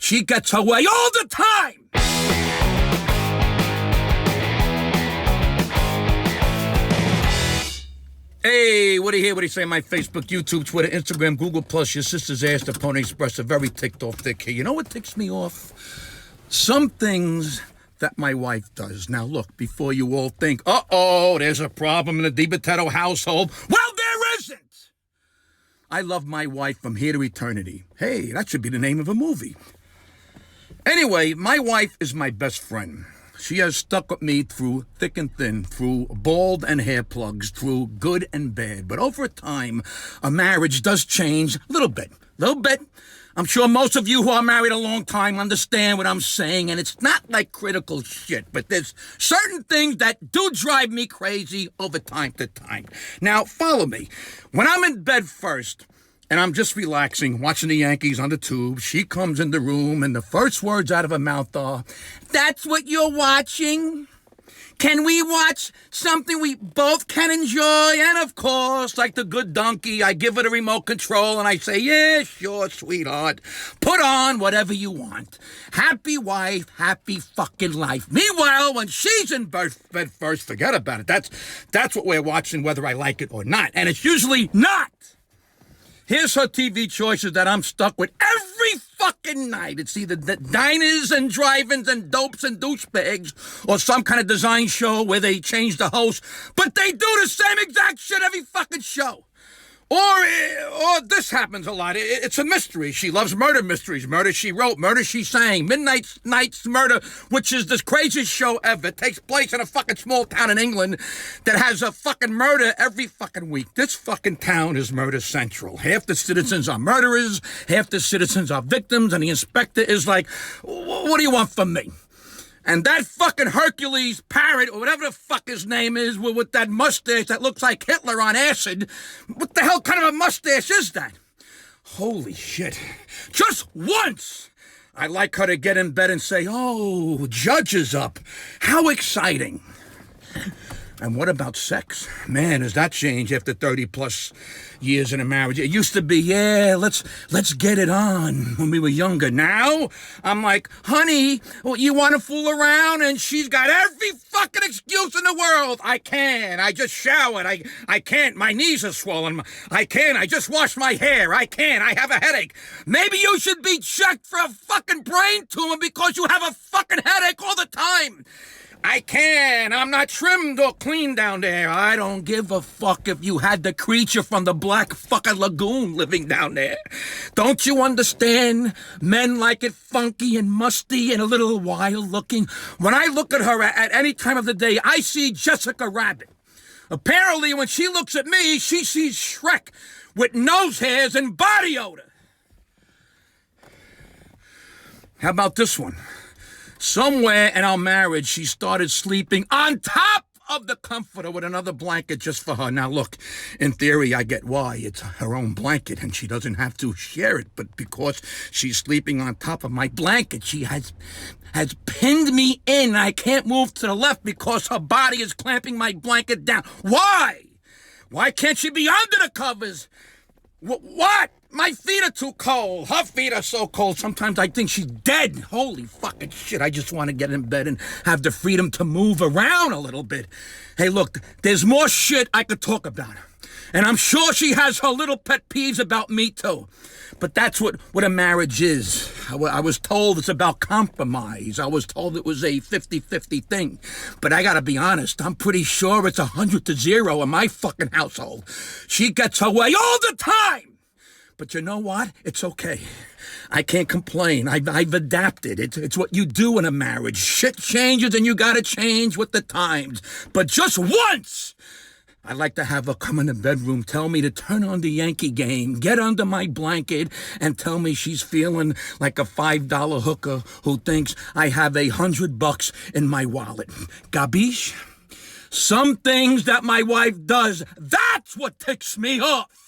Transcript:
She gets her way all the time. Hey, what do you hear? What do you say on my Facebook, YouTube, Twitter, Instagram, Google+, your sister's ass, the Pony Express, a very ticked off dick here. You know what ticks me off? Some things that my wife does. Now, look, before you all think, uh-oh, there's a problem in the Dibitetto household. Well, there isn't! I love my wife from here to eternity. Hey, that should be the name of a movie. Anyway, my wife is my best friend. She has stuck with me through thick and thin, through bald and hair plugs, through good and bad. But over time, a marriage does change a little bit. I'm sure most of you who are married a long time understand what I'm saying, and it's not like critical shit, but there's certain things that do drive me crazy over time to time. Now, follow me. When I'm in bed first, and I'm just relaxing, watching the Yankees on the tube, she comes in the room, and the first words out of her mouth are, "That's what you're watching? Can we watch something we both can enjoy?" And of course, like the good donkey, I give her the remote control and I say, "Yeah, sure, sweetheart. Put on whatever you want. Happy wife, happy fucking life." Meanwhile, when she's in bed first, forget about it. That's what we're watching, whether I like it or not. And it's usually not. Here's her TV choices that I'm stuck with every fucking night. It's either the diners and drive-ins and dopes and douchebags or some kind of design show where they change the host, but they do the same exact shit every fucking show. Or this happens a lot. It's a mystery. She loves murder mysteries. Murder She Wrote, Murder She Sang, Midnight Night's Murder, which is the craziest show ever. It takes place in a fucking small town in England that has a fucking murder every fucking week. This fucking town is murder central. Half the citizens are murderers, half the citizens are victims, and the inspector is like, "What do you want from me?" And that fucking Hercules parrot, or whatever the fuck his name is, with that mustache that looks like Hitler on acid, what the hell kind of a mustache is that? Holy shit. Just once, I'd like her to get in bed and say, "Oh, Judge is up. How exciting." And what about sex? Man, has that changed after 30 plus years in a marriage? It used to be, yeah, let's get it on when we were younger. Now, I'm like, "Honey, you want to fool around?" And she's got every fucking excuse in the world. "I can't. I just showered. I can't. My knees are swollen. I can't. I just washed my hair. I can't. I have a headache." Maybe you should be checked for a fucking brain tumor because you have a fucking headache all the time. "I can. I'm not trimmed or clean down there." I don't give a fuck if you had the creature from the Black fucking Lagoon living down there. Don't you understand? Men like it funky and musty and a little wild looking. When I look at her at any time of the day, I see Jessica Rabbit. Apparently, when she looks at me, she sees Shrek with nose hairs and body odor. How about this one? Somewhere in our marriage, she started sleeping on top of the comforter with another blanket just for her. Now, look, in theory, I get why. It's her own blanket, and she doesn't have to share it. But because she's sleeping on top of my blanket, she has pinned me in. I can't move to the left because her body is clamping my blanket down. Why? Why can't she be under the covers? What? My feet are too cold. Her feet are so cold. Sometimes I think she's dead. Holy fucking shit. I just want to get in bed and have the freedom to move around a little bit. Hey, look, there's more shit I could talk about. And I'm sure she has her little pet peeves about me, too. But that's what a marriage is. I was told it's about compromise. I was told it was a 50-50 thing. But I gotta be honest, I'm pretty sure it's 100-0 in my fucking household. She gets her way all the time. But you know what? It's okay. I can't complain. I've adapted. It's what you do in a marriage. Shit changes and you gotta change with the times. But just once, I'd like to have her come in the bedroom, tell me to turn on the Yankee game, get under my blanket, and tell me she's feeling like a $5 hooker who thinks I have $100 in my wallet. Gabish? Some things that my wife does, that's what ticks me off.